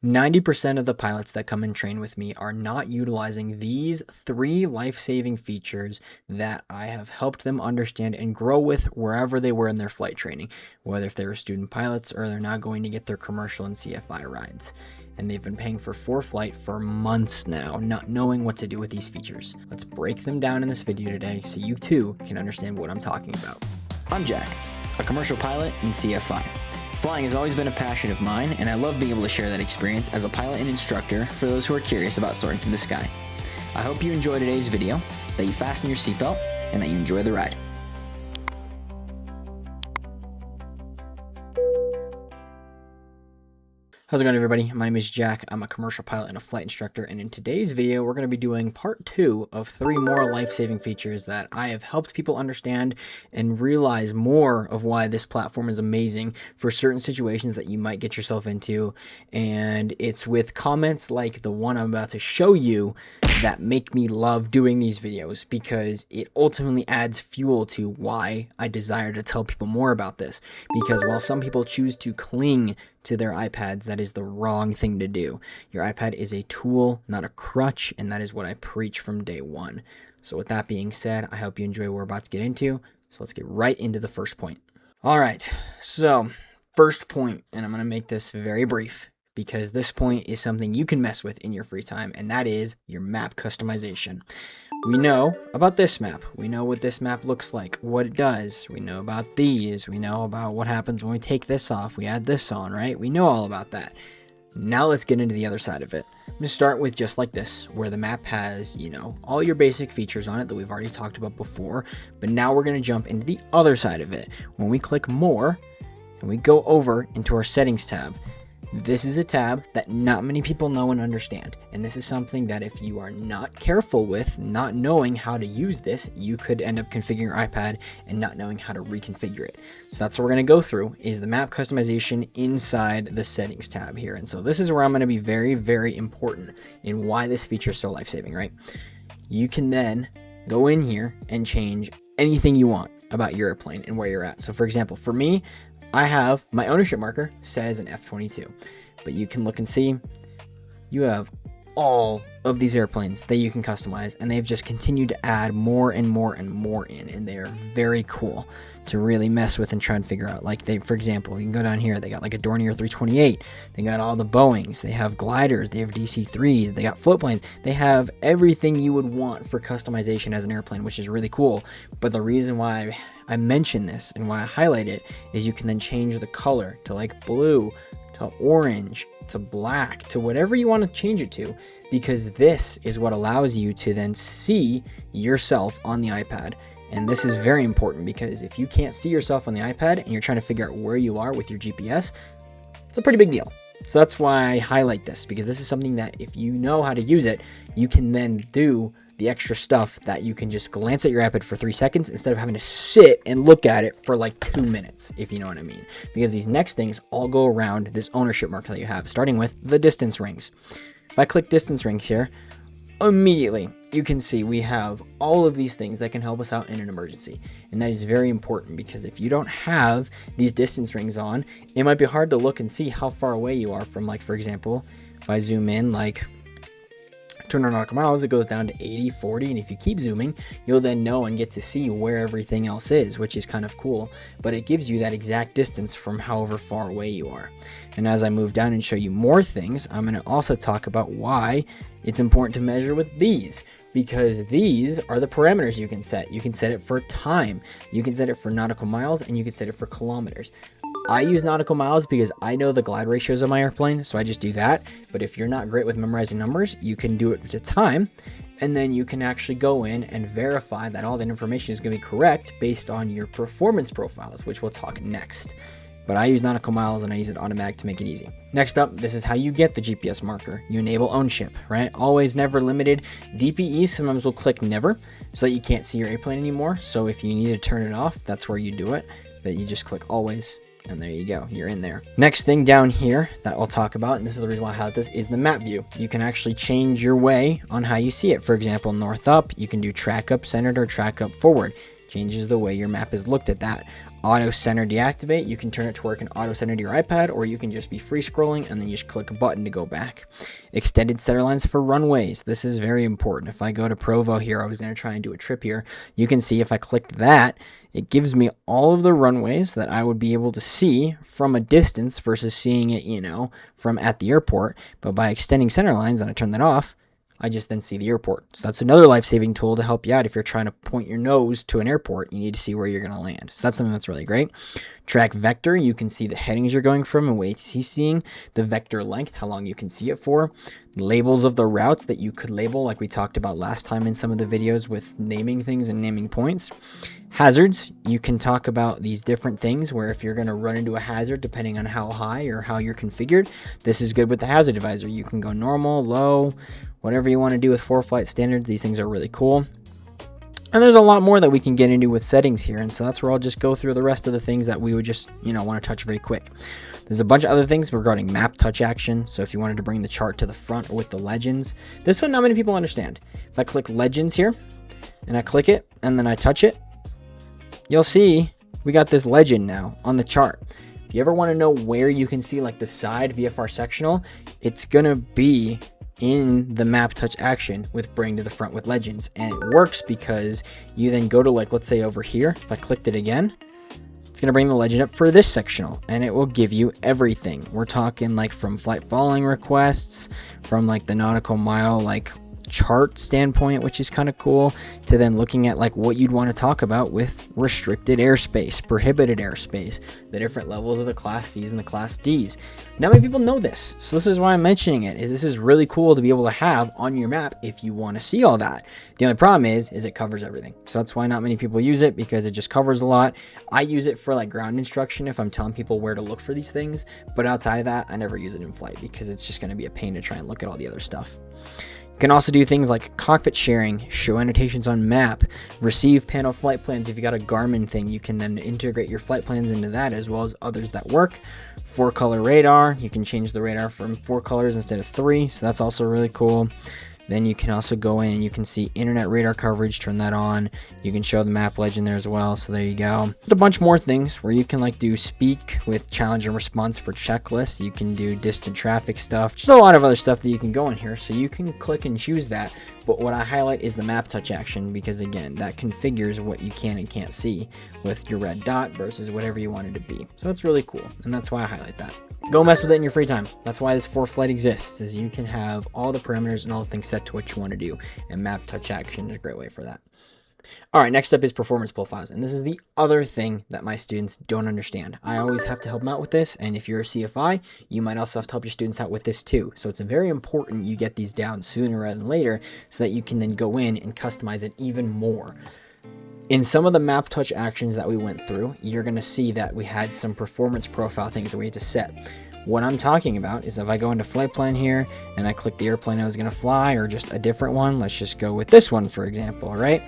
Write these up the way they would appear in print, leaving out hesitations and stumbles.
90% of the pilots that come and train with me are not utilizing these 3 life-saving features that I have helped them understand and grow with wherever they were in their flight training, whether if they were student pilots or they're now going to get their commercial and CFI rides. And they've been paying for Foreflight for months now, not knowing what to do with these features. Let's break them down in this video today so you too can understand what I'm talking about. I'm Jack, a commercial pilot and CFI. Flying has always been a passion of mine, and I love being able to share that experience as a pilot and instructor for those who are curious about soaring through the sky. I hope you enjoy today's video, that you fasten your seatbelt, and that you enjoy the ride. How's it going, everybody? My name is Jack. I'm a commercial pilot and a flight instructor, and in today's video, we're going to be doing part 2 of 3 more life-saving features that I have helped people understand and realize more of why this platform is amazing for certain situations that you might get yourself into. And it's with comments like the one I'm about to show you that make me love doing these videos, because it ultimately adds fuel to why I desire to tell people more about this. Because while some people choose to cling to their iPads, that is the wrong thing to do. Your iPad is a tool, not a crutch, and that is what I preach from day one. So with that being said, I hope you enjoy what we're about to get into. So let's get right into the first point. All right, so first point, and I'm going to make this very brief, because this point is something you can mess with in your free time, and that is your map customization. We know about this map. We know what this map looks like, what it does. We know about these. We know about what happens when we take this off. We add this on, right? We know all about that. Now let's get into the other side of it. I'm going to start with just like this, where the map has, all your basic features on it that we've already talked about before. But now we're going to jump into the other side of it. When we click more and we go over into our settings tab, this is a tab that not many people know and understand, and this is something that if you are not careful with, not knowing how to use this, you could end up configuring your iPad and not knowing how to reconfigure it. So that's what we're going to go through, is the map customization inside the settings tab here. And so this is where I'm going to be very, very important in why this feature is so life-saving, right? You can then go in here and change anything you want about your airplane and where you're at. So for example, for me, I have my ownership marker set as an F-22, but you can look and see you have all of these airplanes that you can customize, and they've just continued to add more and more and more in, and they are very cool to really mess with and try and figure out. Like for example, you can go down here, they got like a Dornier 328, they got all the Boeings, they have gliders, they have DC-3s, they got float planes, they have everything you would want for customization as an airplane, which is really cool. But the reason why I mention this and why I highlight it is you can then change the color to like blue, to orange, to black, to whatever you want to change it to, because this is what allows you to then see yourself on the iPad. And this is very important, because if you can't see yourself on the iPad and you're trying to figure out where you are with your GPS, it's a pretty big deal. So that's why I highlight this, because this is something that if you know how to use it, you can then do the extra stuff that you can just glance at your iPad for 3 seconds instead of having to sit and look at it for like 2 minutes, if you know what I mean. Because these next things all go around this ownership marker that you have, starting with the distance rings. If I click distance rings here, immediately you can see we have all of these things that can help us out in an emergency. And that is very important, because if you don't have these distance rings on, it might be hard to look and see how far away you are from, like, for example, if I zoom in like 200 nautical miles, it goes down to 80, 40, and if you keep zooming, you'll then know and get to see where everything else is, which is kind of cool. But it gives you that exact distance from however far away you are. And as I move down and show you more things, I'm going to also talk about why it's important to measure with these, because these are the parameters you can set. You can set it for time, you can set it for nautical miles, and you can set it for kilometers. I use nautical miles because I know the glide ratios of my airplane, so I just do that. But if you're not great with memorizing numbers, you can do it to time, and then you can actually go in and verify that all that information is going to be correct based on your performance profiles, which we'll talk next. But I use nautical miles and I use it automatic to make it easy. Next up, this is how you get the GPS marker. You enable ownership, right? Always, never, limited. DPE, sometimes we'll click never so that you can't see your airplane anymore. So if you need to turn it off, that's where you do it. But you just click always. And there you go, you're in there. Next thing down here that I'll talk about, and this is the reason why I highlight this, is the map view. You can actually change your way on how you see it. For example, north up, you can do track up centered or track up forward. Changes the way your map is looked at that. auto center deactivate. You can turn it to work in auto center to your iPad, or you can just be free scrolling and then you just click a button to go back. Extended center lines for runways. This is very important. If I go to Provo here, I was going to try and do a trip here. You can see if I click that, it gives me all of the runways that I would be able to see from a distance versus seeing it, from at the airport. But by extending center lines, and I turn that off, I just then see the airport. So that's another life-saving tool to help you out. If you're trying to point your nose to an airport, you need to see where you're going to land. So that's something that's really great. Track vector, you can see the headings you're going from and ways you're seeing. The vector length, how long you can see it for. Labels of the routes that you could label, like we talked about last time in some of the videos with naming things and naming points. Hazards, you can talk about these different things where if you're going to run into a hazard, depending on how high or how you're configured, this is good with the hazard divisor. You can go normal, low, whatever you want to do with Foreflight standards. These things are really cool. And there's a lot more that we can get into with settings here. And so that's where I'll just go through the rest of the things that we would just, want to touch very quick. There's a bunch of other things regarding map touch action. So if you wanted to bring the chart to the front or with the legends, this one not many people understand. If I click legends here and I click it and then I touch it, you'll see we got this legend now on the chart. If you ever want to know where you can see like the side VFR sectional, it's going to be in the map touch action with bring to the front with legends. And it works because you then go to let's say over here, if I clicked it again, it's going to bring the legend up for this sectional and it will give you everything. We're talking from flight following requests, from the nautical mile chart standpoint, which is kind of cool, to then looking at what you'd want to talk about with restricted airspace, prohibited airspace, the different levels of the class C's and the class D's. Not many people know this, so this is why I'm mentioning it. This is really cool to be able to have on your map if you want to see all that. The only problem is it covers everything, so that's why not many people use it, because it just covers a lot. I use it for ground instruction if I'm telling people where to look for these things, but outside of that, I never use it in flight because it's just going to be a pain to try and look at all the other stuff. You can also do things like cockpit sharing, show annotations on map, receive panel flight plans. If you got a Garmin thing, you can then integrate your flight plans into that as well as others that work. 4-color radar, you can change the radar from 4 colors instead of 3, so that's also really cool. Then you can also go in and you can see internet radar coverage, turn that on. You can show the map legend there as well, so there you go. There's a bunch more things where you can do speak with challenge and response for checklists. You can do distant traffic stuff. Just a lot of other stuff that you can go in here, so you can click and choose that. But what I highlight is the map touch action because, again, that configures what you can and can't see with your red dot versus whatever you want it to be. So that's really cool, and that's why I highlight that. Go mess with it in your free time. That's why this Foreflight exists, is you can have all the parameters and all the things set to what you want to do, and map touch action is a great way for that. All right, next up is performance profiles, and this is the other thing that my students don't understand. I always have to help them out with this, and if you're a CFI, you might also have to help your students out with this too. So it's very important you get these down sooner rather than later so that you can then go in and customize it even more. In some of the map touch actions that we went through, you're going to see that we had some performance profile things that we had to set. What I'm talking about is if I go into flight plan here and I click the airplane I was going to fly or just a different one, let's just go with this one for example, right?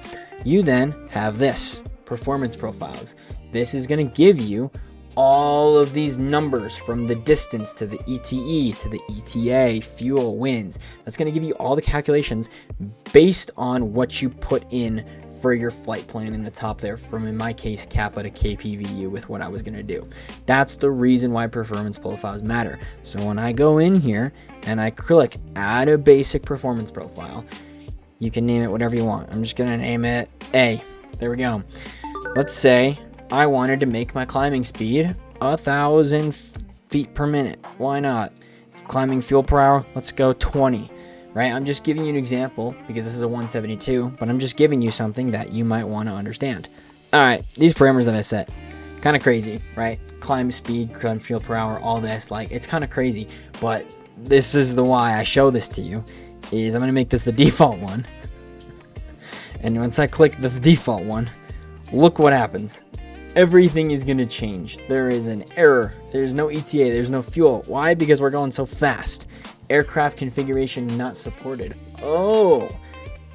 You then have this, performance profiles. This is going to give you all of these numbers from the distance to the ETE to the ETA, fuel, winds. That's going to give you all the calculations based on what you put in for your flight plan in the top there, from in my case Kappa to KPVU with what I was going to do. That's the reason why performance profiles matter. So when I go in here and I click add a basic performance profile, you can name it whatever you want. I'm just going to name it A. There we go. Let's say I wanted to make my climbing speed 1,000 feet per minute. Why not? Climbing fuel per hour, let's go 20. Right? I'm just giving you an example because this is a 172, but I'm just giving you something that you might want to understand. All right, these parameters that I set, kind of crazy, right? Climb speed, climb fuel per hour, all this, it's kind of crazy, but this is the why I show this to you, is I'm going to make this the default one. And once I click the default one, look what happens. Everything is going to change. There is an error. There's no ETA. There's no fuel. Why? Because we're going so fast. Aircraft configuration not supported. Oh,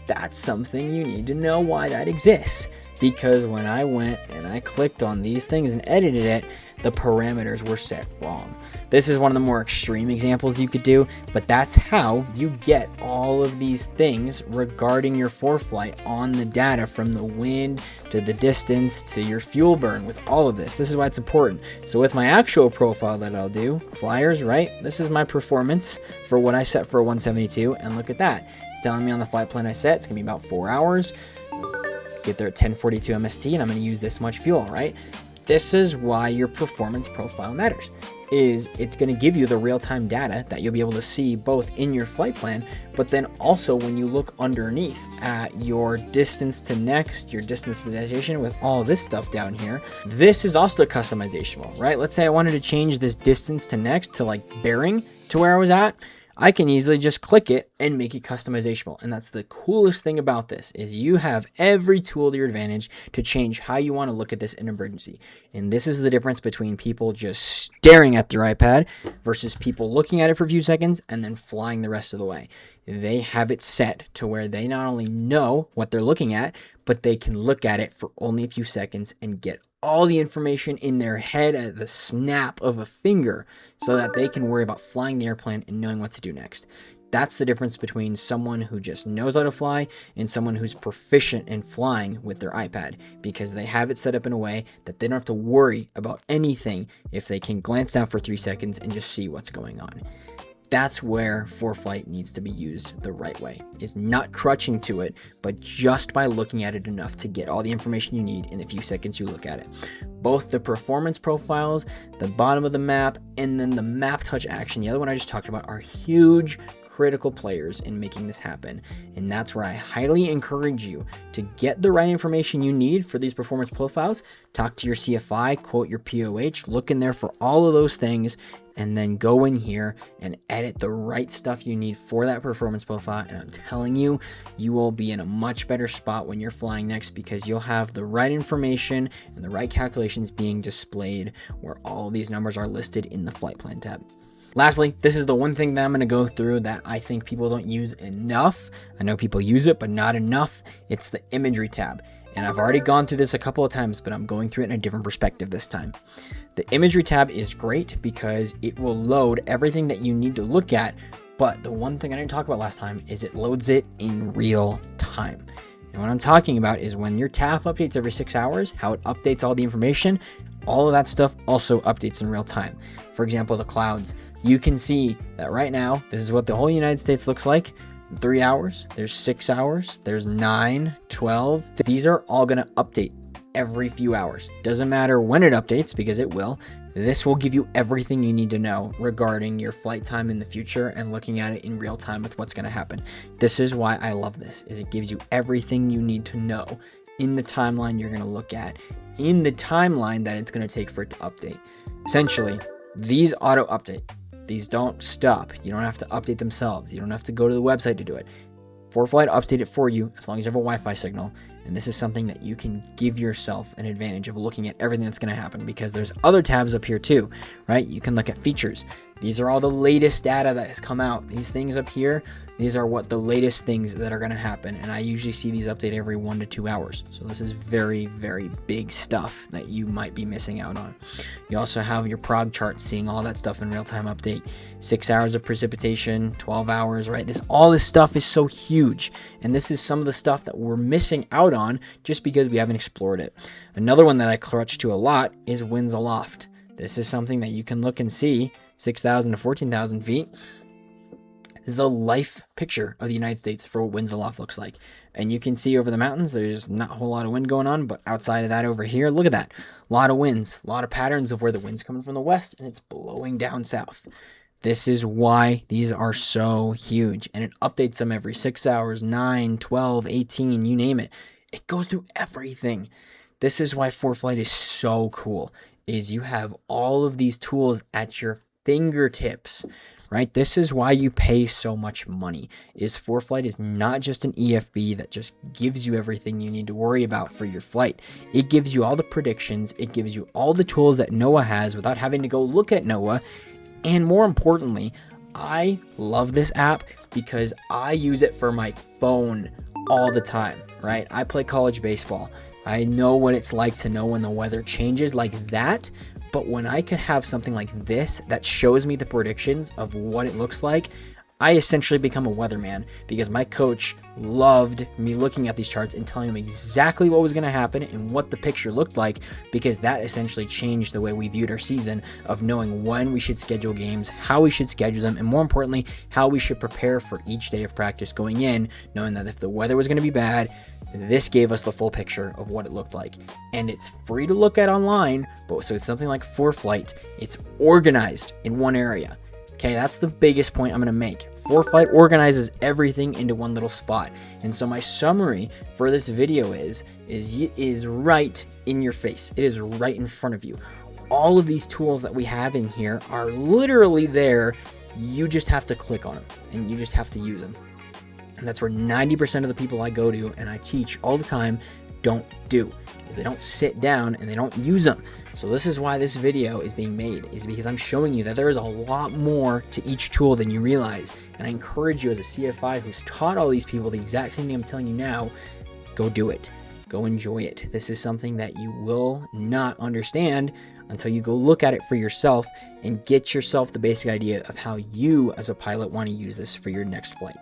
that's something you need to know why that exists. because when I went and I clicked on these things and edited it, the parameters were set wrong. This is one of the more extreme examples you could do, but that's how you get all of these things regarding your Foreflight on the data, from the wind to the distance to your fuel burn. With all of this is why it's important. So with my actual profile that I'll do, flyers, right? This is my performance for what I set for a 172, and look at that. It's telling me on the flight plan I set it's gonna be about 4 hours. Get there at 10:42 MST, and I'm gonna use this much fuel, right? This is why your performance profile matters. It's going to give you the real-time data that you'll be able to see both in your flight plan, but then also when you look underneath at your distance to next, your distance to destination, with all this stuff down here. This is also customizable, right? Let's say I wanted to change this distance to next to like bearing to where I was at. I can easily just click it and make it customizable. And that's the coolest thing about this, is you have every tool to your advantage to change how you want to look at this in emergency. And this is the difference between people just staring at their iPad versus people looking at it for a few seconds and then flying the rest of the way. They have it set to where they not only know what they're looking at, but they can look at it for only a few seconds and get all the information in their head at the snap of a finger, so that they can worry about flying the airplane and knowing what to do next. That's the difference between someone who just knows how to fly and someone who's proficient in flying with their iPad, because they have it set up in a way that they don't have to worry about anything if they can glance down for 3 seconds and just see what's going on. That's where Foreflight needs to be used the right way, is not crutching to it, but just by looking at it enough to get all the information you need in the few seconds you look at it. Both the performance profiles, the bottom of the map, and then the map touch action, the other one I just talked about, are huge critical players in making this happen. And that's where I highly encourage you to get the right information you need for these performance profiles. Talk to your CFI, quote your POH, look in there for all of those things, and then go in here and edit the right stuff you need for that performance profile. And I'm telling you, you will be in a much better spot when you're flying next, because you'll have the right information and the right calculations being displayed where all these numbers are listed in the flight plan tab. Lastly, this is the one thing that I'm going to go through that I think people don't use enough. I know people use it, but not enough. It's the imagery tab. And I've already gone through this a couple of times, but I'm going through it in a different perspective this time. The imagery tab is great because it will load everything that you need to look at. But the one thing I didn't talk about last time is it loads it in real time. And what I'm talking about is when your TAF updates every 6 hours, how it updates all the information, all of that stuff also updates in real time. For example, the clouds. You can see that right now, this is what the whole United States looks like. 3 hours, there's 6 hours, there's 9, 12. These are all going to update every few hours. Doesn't matter when it updates, because it will. This will give you everything you need to know regarding your flight time in the future and looking at it in real time with what's going to happen. This is why I love this, is it gives you everything you need to know in the timeline you're going to look at, in the timeline that it's going to take for it to update. Essentially, these auto update. These don't stop. You don't have to update themselves. You don't have to go to the website to do it. Foreflight will update it for you as long as you have a Wi-Fi signal. And this is something that you can give yourself an advantage of looking at everything that's going to happen, because there's other tabs up here too, right? You can look at features. These are all the latest data that has come out. These things up here, these are what the latest things that are going to happen. And I usually see these update every 1 to 2 hours. So this is very, very big stuff that you might be missing out on. You also have your prog chart, seeing all that stuff in real-time update. 6 hours of precipitation, 12 hours, right? All this stuff is so huge. And this is some of the stuff that we're missing out on just because we haven't explored it. Another one that I clutch to a lot is winds aloft. This is something that you can look and see, 6,000 to 14,000 feet. This is a life picture of the United States for what winds aloft looks like. And you can see over the mountains, there's not a whole lot of wind going on, but outside of that over here, look at that. A lot of winds, a lot of patterns of where the wind's coming from the west and it's blowing down south. This is why these are so huge, and it updates them every 6 hours, 9, 12, 18, you name it. It goes through everything. This is why Foreflight is so cool, is you have all of these tools at your fingertips, right? This is why you pay so much money, is Foreflight is not just an EFB that just gives you everything you need to worry about for your flight. It gives you all the predictions. It gives you all the tools that NOAA has without having to go look at NOAA. And more importantly, I love this app because I use it for my phone all the time, right? I play college baseball. I know what it's like to know when the weather changes like that. But when I could have something like this that shows me the predictions of what it looks like, I essentially become a weatherman, because my coach loved me looking at these charts and telling him exactly what was going to happen and what the picture looked like, because that essentially changed the way we viewed our season, of knowing when we should schedule games, how we should schedule them, and more importantly, how we should prepare for each day of practice going in, knowing that if the weather was going to be bad, this gave us the full picture of what it looked like. And it's free to look at online, but so it's something like Foreflight. It's organized in one area. Okay, that's the biggest point I'm going to make. Foreflight organizes everything into one little spot. And so my summary for this video is right in your face. It is right in front of you. All of these tools that we have in here are literally there. You just have to click on them and you just have to use them. And that's where 90% of the people I go to and I teach all the time don't do, is they don't sit down and they don't use them. So this is why this video is being made, is because I'm showing you that there is a lot more to each tool than you realize. And I encourage you, as a CFI who's taught all these people the exact same thing I'm telling you now, go do it. Go enjoy it. This is something that you will not understand until you go look at it for yourself and get yourself the basic idea of how you as a pilot want to use this for your next flight.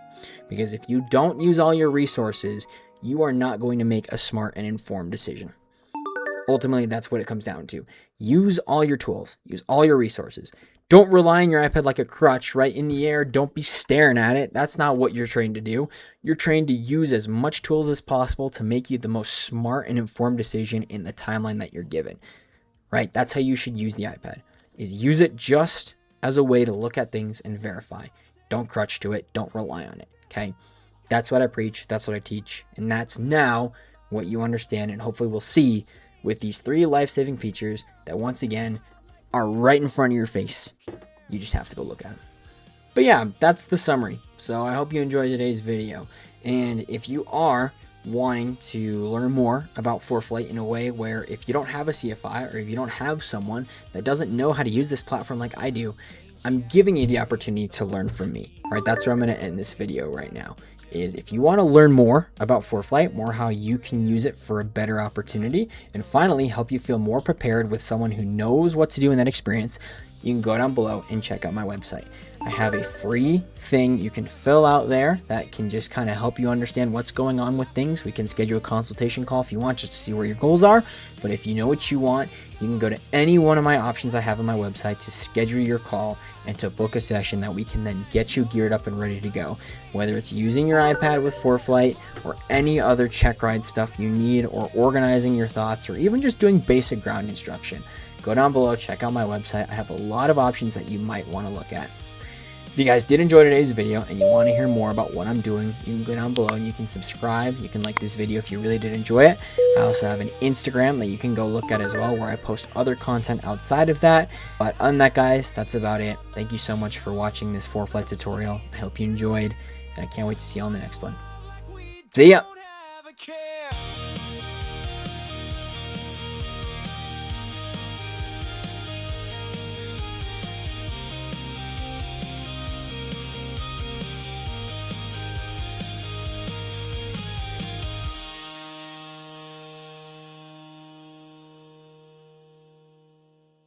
Because if you don't use all your resources, you are not going to make a smart and informed decision. Ultimately, that's what it comes down to. Use all your tools. Use all your resources. Don't rely on your iPad like a crutch right in the air. Don't be staring at it. That's not what you're trained to do. You're trained to use as much tools as possible to make you the most smart and informed decision in the timeline that you're given. Right? That's how you should use the iPad, is use it just as a way to look at things and verify. Don't crutch to it. Don't rely on it. Okay? That's what I preach. That's what I teach. And that's now what you understand and hopefully will see with these 3 life-saving features that, once again, are right in front of your face. You just have to go look at them. But yeah, that's the summary. So I hope you enjoyed today's video. And if you are wanting to learn more about Foreflight in a way where, if you don't have a CFI or if you don't have someone that doesn't know how to use this platform like I do, I'm giving you the opportunity to learn from me. All right, that's where I'm going to end this video right now. Is if you want to learn more about Foreflight, more how you can use it for a better opportunity, and finally help you feel more prepared with someone who knows what to do in that experience, you can go down below and check out my website. I have a free thing you can fill out there that can just kind of help you understand what's going on with things. We can schedule a consultation call if you want, just to see where your goals are. But if you know what you want, you can go to any one of my options I have on my website to schedule your call and to book a session that we can then get you geared up and ready to go. Whether it's using your iPad with Foreflight or any other check ride stuff you need, or organizing your thoughts, or even just doing basic ground instruction. Go down below, check out my website. I have a lot of options that you might want to look at. If you guys did enjoy today's video and you want to hear more about what I'm doing, you can go down below and you can subscribe. You can like this video if you really did enjoy it. I also have an Instagram that you can go look at as well, where I post other content outside of that. But other than that, guys, that's about it. Thank you so much for watching this Foreflight tutorial. I hope you enjoyed, and I can't wait to see you on the next one. See ya!